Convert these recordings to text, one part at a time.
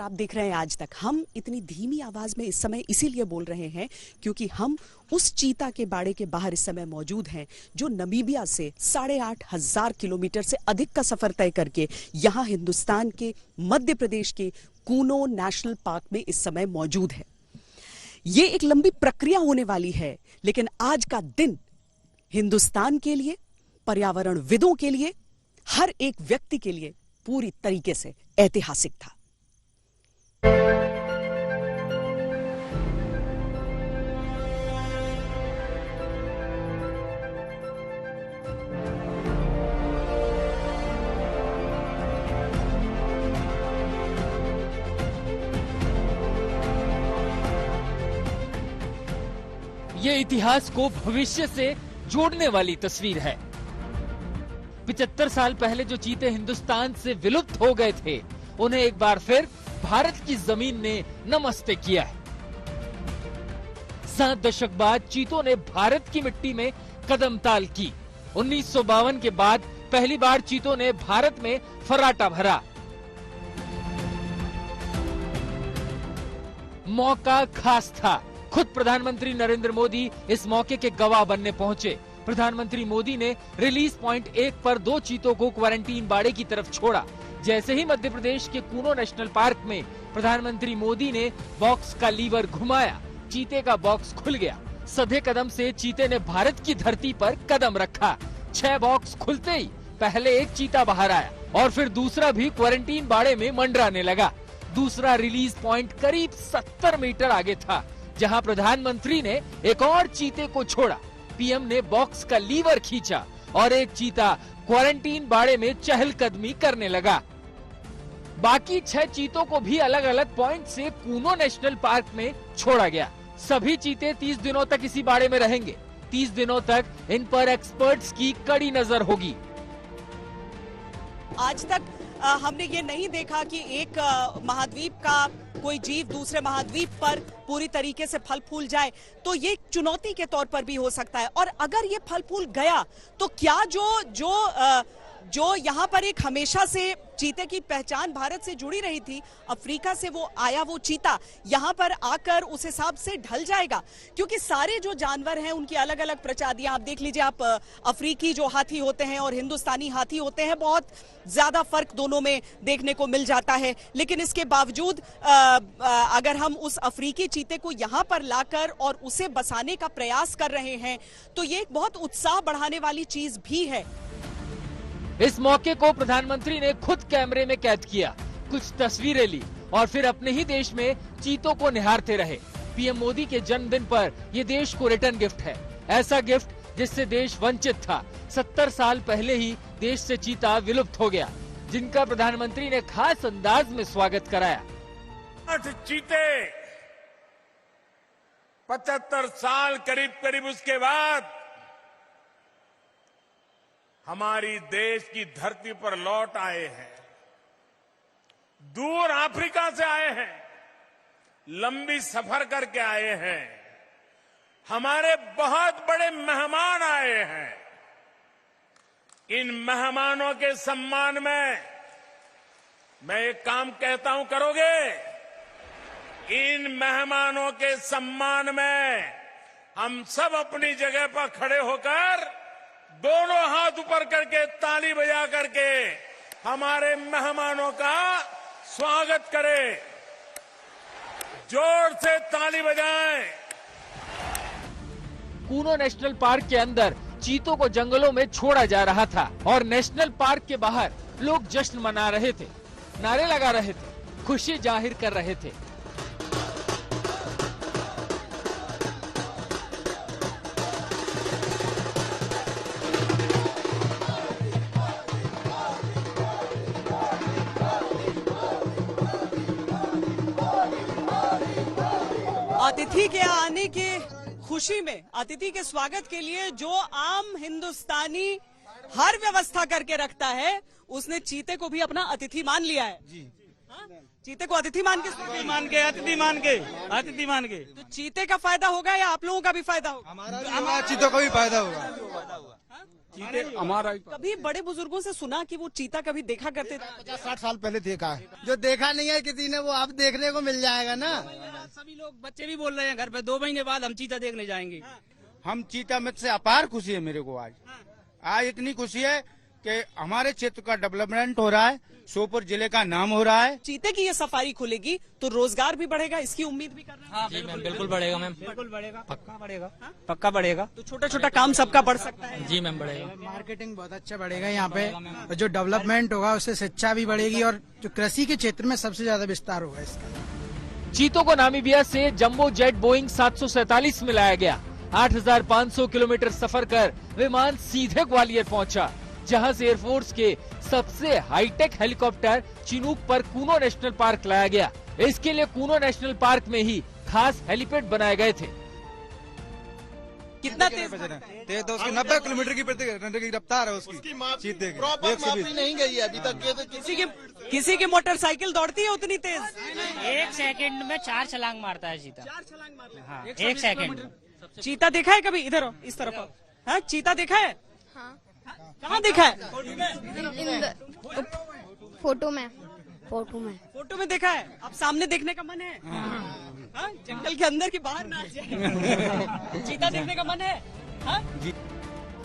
आप देख रहे हैं आज तक। हम इतनी धीमी आवाज में इस समय इसीलिए बोल रहे हैं क्योंकि हम उस चीता के बाड़े के बाहर इस समय मौजूद हैं जो नमीबिया से 8,500 किलोमीटर से अधिक का सफर तय करके यहाँ हिंदुस्तान के मध्य प्रदेश के कूनो नेशनल पार्क में इस समय मौजूद है। ये एक लंबी प्रक्रिया होने वाली है, लेकिन आज का दिन हिंदुस्तान के लिए, पर्यावरणविदों के लिए, हर एक व्यक्ति के लिए पूरी तरीके से ऐतिहासिक था। ये इतिहास को भविष्य से जोड़ने वाली तस्वीर है। 75 साल पहले जो चीते हिंदुस्तान से विलुप्त हो गए थे, उन्हें एक बार फिर भारत की जमीन ने नमस्ते किया है। 7 दशक बाद चीतों ने भारत की मिट्टी में कदम ताल की। 1952 के बाद पहली बार चीतों ने भारत में फर्राटा भरा। मौका खास था। खुद प्रधानमंत्री नरेंद्र मोदी इस मौके के गवाह बनने पहुंचे। प्रधानमंत्री मोदी ने रिलीज पॉइंट 1 पर 2 चीतों को क्वारंटीन बाड़े की तरफ छोड़ा। जैसे ही मध्य प्रदेश के कूनो नेशनल पार्क में प्रधानमंत्री मोदी ने बॉक्स का लीवर घुमाया, चीते का बॉक्स खुल गया। सधे कदम से चीते ने भारत की धरती पर कदम रखा। 6 बॉक्स खुलते ही पहले एक चीता बाहर आया और फिर दूसरा भी क्वारंटीन बाड़े में मंडराने लगा। दूसरा रिलीज पॉइंट करीब 70 मीटर आगे था, जहां प्रधानमंत्री ने एक और चीते को छोड़ा। पीएम ने बॉक्स का लीवर खींचा और एक चीता क्वारंटीन बाड़े में चहलकदमी करने लगा। बाकी 6 चीतों को भी अलग अलग पॉइंट से कूनो नेशनल पार्क में छोड़ा गया। सभी चीते 30 दिनों तक इसी बाड़े में रहेंगे। 30 दिनों तक इन पर एक्सपर्ट्स की कड़ी नजर होगी। आज तक हमने ये नहीं देखा कि एक महाद्वीप का कोई जीव दूसरे महाद्वीप पर पूरी तरीके से फल फूल जाए, तो ये चुनौती के तौर पर भी हो सकता है। और अगर ये फल फूल गया तो क्या जो यहाँ पर एक हमेशा से चीते की पहचान भारत से जुड़ी रही थी, अफ्रीका से वो आया वो चीता यहाँ पर आकर उस हिसाब से ढल जाएगा? क्योंकि सारे जो जानवर हैं उनकी अलग अलग प्रजातियां, आप देख लीजिए, आप अफ्रीकी जो हाथी होते हैं और हिंदुस्तानी हाथी होते हैं, बहुत ज्यादा फर्क दोनों में देखने को मिल जाता है। लेकिन इसके बावजूद अगर हम उस अफ्रीकी चीते को यहाँ पर लाकर और उसे बसाने का प्रयास कर रहे हैं तो ये एक बहुत उत्साह बढ़ाने वाली चीज भी है। इस मौके को प्रधानमंत्री ने खुद कैमरे में कैद किया, कुछ तस्वीरें ली और फिर अपने ही देश में चीतों को निहारते रहे। पीएम मोदी के जन्मदिन पर ये देश को रिटर्न गिफ्ट है, ऐसा गिफ्ट जिससे देश वंचित था। 70 साल पहले ही देश से चीता विलुप्त हो गया, जिनका प्रधानमंत्री ने खास अंदाज में स्वागत कराया। 8 चीते 75 साल करीब उसके बाद हमारी देश की धरती पर लौट आए हैं। दूर अफ्रीका से आए हैं, लंबी सफर करके आए हैं। हमारे बहुत बड़े मेहमान आए हैं। इन मेहमानों के सम्मान में मैं एक काम कहता हूं, करोगे? इन मेहमानों के सम्मान में हम सब अपनी जगह पर खड़े होकर दोनों हाथ ऊपर करके ताली बजा करके हमारे मेहमानों का स्वागत करें। जोर से ताली बजाएं। कूनो नेशनल पार्क के अंदर चीतों को जंगलों में छोड़ा जा रहा था और नेशनल पार्क के बाहर लोग जश्न मना रहे थे, नारे लगा रहे थे, खुशी जाहिर कर रहे थे। अतिथि के आने के खुशी में, अतिथि के स्वागत के लिए जो आम हिंदुस्तानी हर व्यवस्था करके रखता है, उसने चीते को भी अपना अतिथि मान लिया है। जी, चीते को अतिथि मान के अतिथि मान के तो चीते का फायदा होगा या आप लोगों का भी फायदा होगा? हमारा चीतों का भी फायदा होगा। चीते हमारा कभी बड़े बुजुर्गों से सुना कि वो चीता कभी देखा करते थे? 50-60 साल पहले देखा है, जो देखा नहीं है किसी ने वो अब देखने को मिल जाएगा ना। सभी लोग बच्चे भी बोल रहे हैं घर पे 2 महीने बाद हम चीता देखने जाएंगे। हम चीता मत से अपार खुशी है मेरे को आज इतनी खुशी है कि हमारे क्षेत्र का डेवलपमेंट हो रहा है, श्योपुर जिले का नाम हो रहा है। चीते की ये सफारी खुलेगी तो रोजगार भी बढ़ेगा, इसकी उम्मीद भी कर रहे हैं। हाँ बिल्कुल बढ़ेगा मैम, बिल्कुल बढ़ेगा, पक्का बढ़ेगा। तो छोटा छोटा काम सबका बढ़ सकता है। जी मैम बढ़ेगा। मार्केटिंग बहुत अच्छा बढ़ेगा यहाँ पे, जो डेवलपमेंट होगा उससे शिक्षा भी बढ़ेगी और जो कृषि के क्षेत्र में सबसे ज्यादा विस्तार होगा इसका। चीतों को नामीबिया से जंबो जेट बोइंग 747 में लाया गया। 8,500 किलोमीटर सफर कर विमान सीधे ग्वालियर पहुंचा, जहां से एयरफोर्स के सबसे हाईटेक हेलीकॉप्टर चिनूक पर कूनो नेशनल पार्क लाया गया। इसके लिए कूनो नेशनल पार्क में ही खास हेलीपैड बनाए गए थे। कितना तेज? तो उसकी 90 किलोमीटर की रफ्तार है उसकी चीते की। नहीं गई है अभी तक। किसी की मोटरसाइकिल दौड़ती है उतनी तेज? 1 सेकंड में 4 छलांग मारता है चीता। 4 छलांग मारता है। हाँ, 1 सेकंड। चीता देखा है कभी? इधर आओ, इस तरफ आओ। हाँ, चीता देखा है? हाँ। कहाँ देखा है? फोटो में। फोटो में देखा है। अब सामने देखने का मन है? हाँ, जंगल के अंदर की बाहर ना आ जाए। चीता देखने का मन है? हाँ?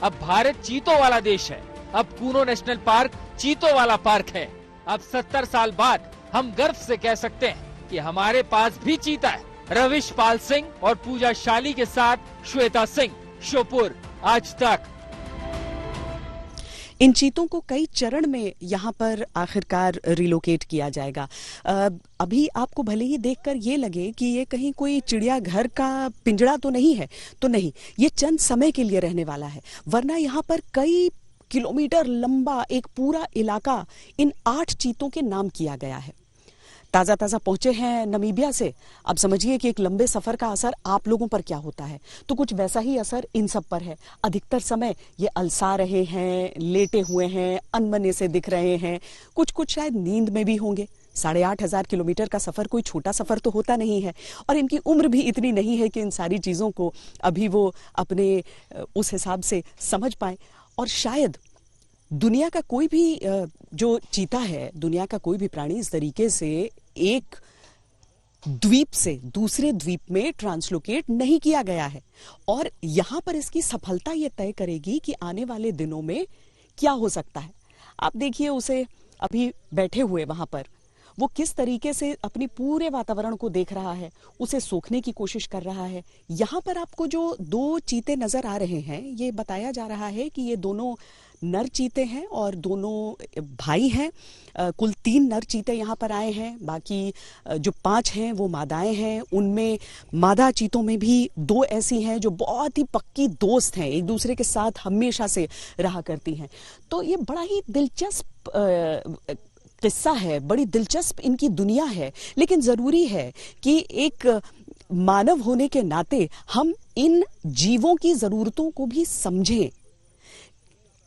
अब भारत चीतों वाला देश है। अब कूनो नेशनल पार्क चीतों वाला पार्क है। अब 70 साल बाद हम गर्व से कह सकते हैं कि हमारे पास भी चीता है। रविश पाल सिंह और पूजा शाली के साथ श्वेता सिंह, श्योपुर आज तक। इन चीतों को कई चरण में यहाँ पर आखिरकार रिलोकेट किया जाएगा। अभी आपको भले ही देखकर ये लगे कि ये कहीं कोई चिड़ियाघर का पिंजड़ा तो नहीं है, तो नहीं, ये चंद समय के लिए रहने वाला है। वरना यहाँ पर कई किलोमीटर लंबा एक पूरा इलाका इन 8 चीतों के नाम किया गया है। ताजा ताजा पहुंचे हैं नामीबिया से। अब समझिए कि एक लंबे सफर का असर आप लोगों पर क्या होता है, तो कुछ वैसा ही असर इन सब पर है। अधिकतर समय ये अलसा रहे हैं, लेटे हुए हैं, अनमने से दिख रहे हैं, कुछ शायद नींद में भी होंगे। 8,500 किलोमीटर का सफर कोई छोटा सफर तो होता नहीं है, और इनकी उम्र भी इतनी नहीं है कि इन सारी चीजों को अभी वो अपने उस हिसाब से समझ पाए। और शायद दुनिया का कोई भी जो चीता है, दुनिया का कोई भी प्राणी इस तरीके से एक द्वीप से दूसरे द्वीप में ट्रांसलोकेट नहीं किया गया है। और यहां पर इसकी सफलता ये तय करेगी कि आने वाले दिनों में क्या हो सकता है। आप देखिए उसे अभी बैठे हुए वहां पर, वो किस तरीके से अपनी पूरे वातावरण को देख रहा है, उसे सोखने की कोशिश कर रहा है। यहाँ पर आपको जो 2 चीते नजर आ रहे हैं, ये बताया जा रहा है कि ये दोनों नर चीते हैं और दोनों भाई हैं। कुल 3 नर चीते यहाँ पर आए हैं, बाकी जो 5 हैं वो मादाएं हैं। उनमें मादा चीतों में भी 2 ऐसी हैं जो बहुत ही पक्की दोस्त हैं, एक दूसरे के साथ हमेशा से रहा करती हैं। तो ये बड़ा ही दिलचस्प किस्सा है, बड़ी दिलचस्प इनकी दुनिया है। लेकिन जरूरी है कि एक मानव होने के नाते हम इन जीवों की जरूरतों को भी समझें,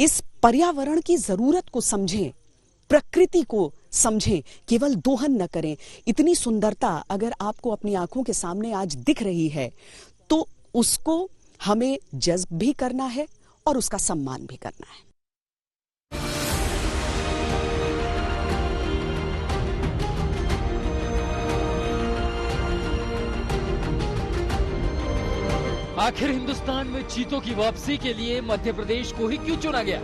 इस पर्यावरण की जरूरत को समझें, प्रकृति को समझें, केवल दोहन न करें। इतनी सुंदरता अगर आपको अपनी आंखों के सामने आज दिख रही है तो उसको हमें जज्ब भी करना है और उसका सम्मान भी करना है। आखिर हिंदुस्तान में चीतों की वापसी के लिए मध्य प्रदेश को ही क्यों चुना गया?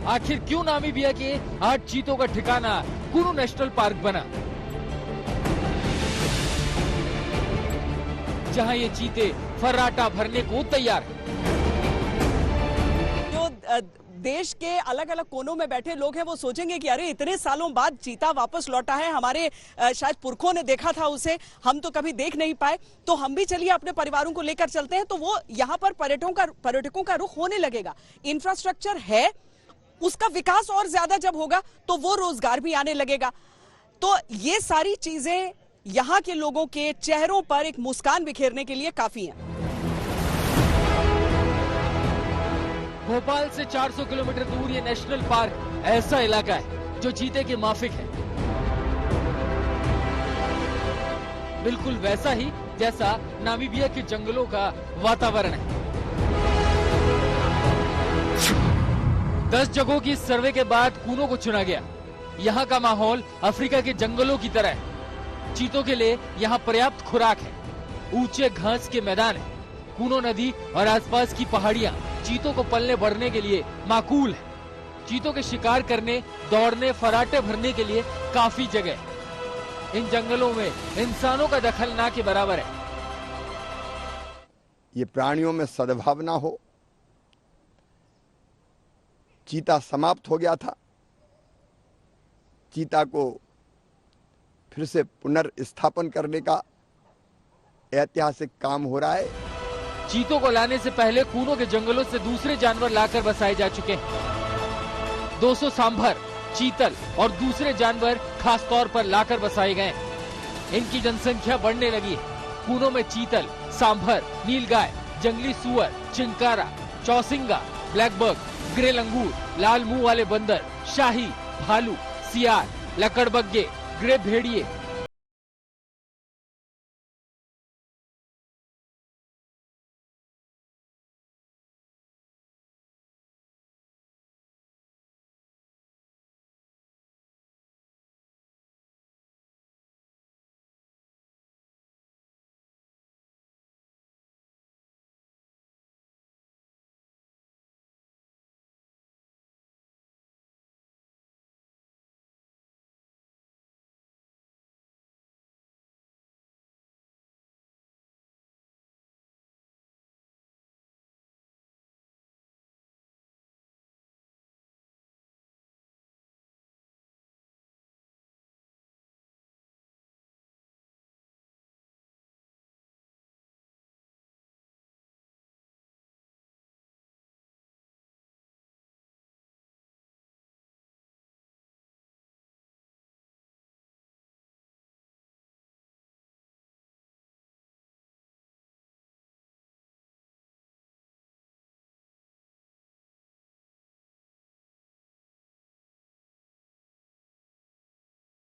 आखिर क्यों नामीबिया के 8 चीतों का ठिकाना कूनो नेशनल पार्क बना, जहां ये चीते फर्राटा भरने को तैयार हैं? देश के अलग अलग कोनों में बैठे लोग हैं, वो सोचेंगे कि अरे इतने सालों बाद चीता वापस लौटा है, हमारे शायद पुरखों ने देखा था उसे, हम तो कभी देख नहीं पाए, तो हम भी चलिए अपने परिवारों को लेकर चलते हैं। तो वो यहाँ पर पर्यटकों का रुख होने लगेगा। इंफ्रास्ट्रक्चर है, उसका विकास और ज्यादा जब होगा तो वो रोजगार भी आने लगेगा। तो ये सारी चीजें यहाँ के लोगों के चेहरों पर एक मुस्कान बिखेरने के लिए काफी है। भोपाल से 400 किलोमीटर दूर ये नेशनल पार्क ऐसा इलाका है जो चीते के माफिक है, बिल्कुल वैसा ही जैसा नामीबिया के जंगलों का वातावरण है। 10 जगहों की सर्वे के बाद कूनो को चुना गया। यहाँ का माहौल अफ्रीका के जंगलों की तरह है। चीतों के लिए यहाँ पर्याप्त खुराक है, ऊंचे घास के मैदान है, कूनो नदी और आसपास की पहाड़ियाँ चीतों को पलने बढ़ने के लिए माकूल है। चीतों के शिकार करने, दौड़ने, फराटे भरने के लिए काफी जगह है। इन जंगलों में इंसानों का दखल ना के बराबर है। ये प्राणियों में सद्भावना हो। चीता समाप्त हो गया था, चीता को फिर से पुनर्स्थापन करने का ऐतिहासिक काम हो रहा है। चीतों को लाने से पहले कूनो के जंगलों से दूसरे जानवर लाकर बसाए जा चुके हैं। 200 सांभर, चीतल और दूसरे जानवर खास तौर पर लाकर बसाए गए। इनकी जनसंख्या बढ़ने लगी है। कूनो में चीतल, सांभर, नीलगाय, जंगली सुअर, चिंकारा, चौसिंगा, ब्लैकबर्ग, ग्रे लंगूर, लाल मुंह वाले बंदर, शाही, भालू, सियार, लकड़बग्गे, ग्रे भेड़िए,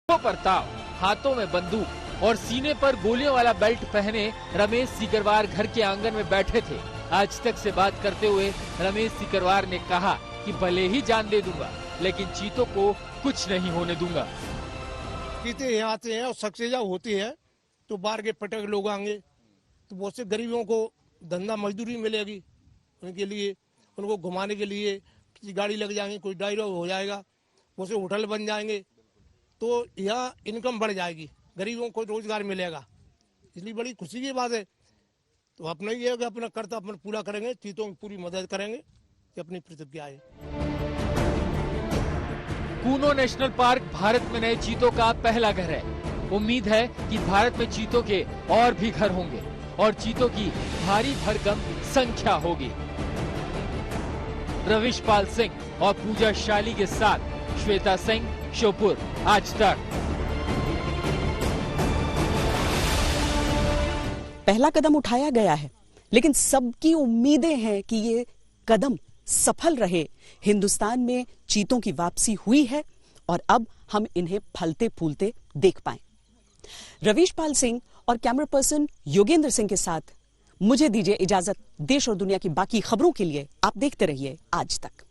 परताव, हाथों में बंदूक और सीने पर गोलियों वाला बेल्ट पहने रमेश सीकरवार घर के आंगन में बैठे थे। आज तक से बात करते हुए रमेश सीकरवार ने कहा कि भले ही जान दे दूंगा लेकिन चीतों को कुछ नहीं होने दूंगा। चीते यहाँ आते हैं और सक्सेजा होती है तो बाहर के पटक लोग आएंगे तो बहुत से गरीबों को धंधा मजदूरी मिलेगी, उनके लिए उनको घुमाने के लिए किसी गाड़ी लग जाएंगे, कोई ड्राइवर हो जाएगा, बहुत से होटल बन जाएंगे तो यहाँ इनकम बढ़ जाएगी, गरीबों को रोजगार मिलेगा। इसलिए बड़ी खुशी की बात है। तो अपना ये है कि अपना कर्तव्य अपना पूरा करेंगे, चीतों की पूरी मदद करेंगे, ये अपनी प्रतिज्ञा है। कूनो नेशनल पार्क भारत में नए चीतों का पहला घर है। उम्मीद है कि भारत में चीतों के और भी घर होंगे और चीतों की भारी भरकम संख्या होगी। रविशपाल सिंह और पूजा शाली के साथ श्वेता सिंह, श्योपुर, आज तक। पहला कदम उठाया गया है लेकिन सबकी उम्मीदें हैं कि ये कदम सफल रहे। हिंदुस्तान में चीतों की वापसी हुई है और अब हम इन्हें फलते फूलते देख पाएं। रविशपाल सिंह और कैमरा पर्सन योगेंद्र सिंह के साथ मुझे दीजिए इजाजत। देश और दुनिया की बाकी खबरों के लिए आप देखते रहिए आज तक।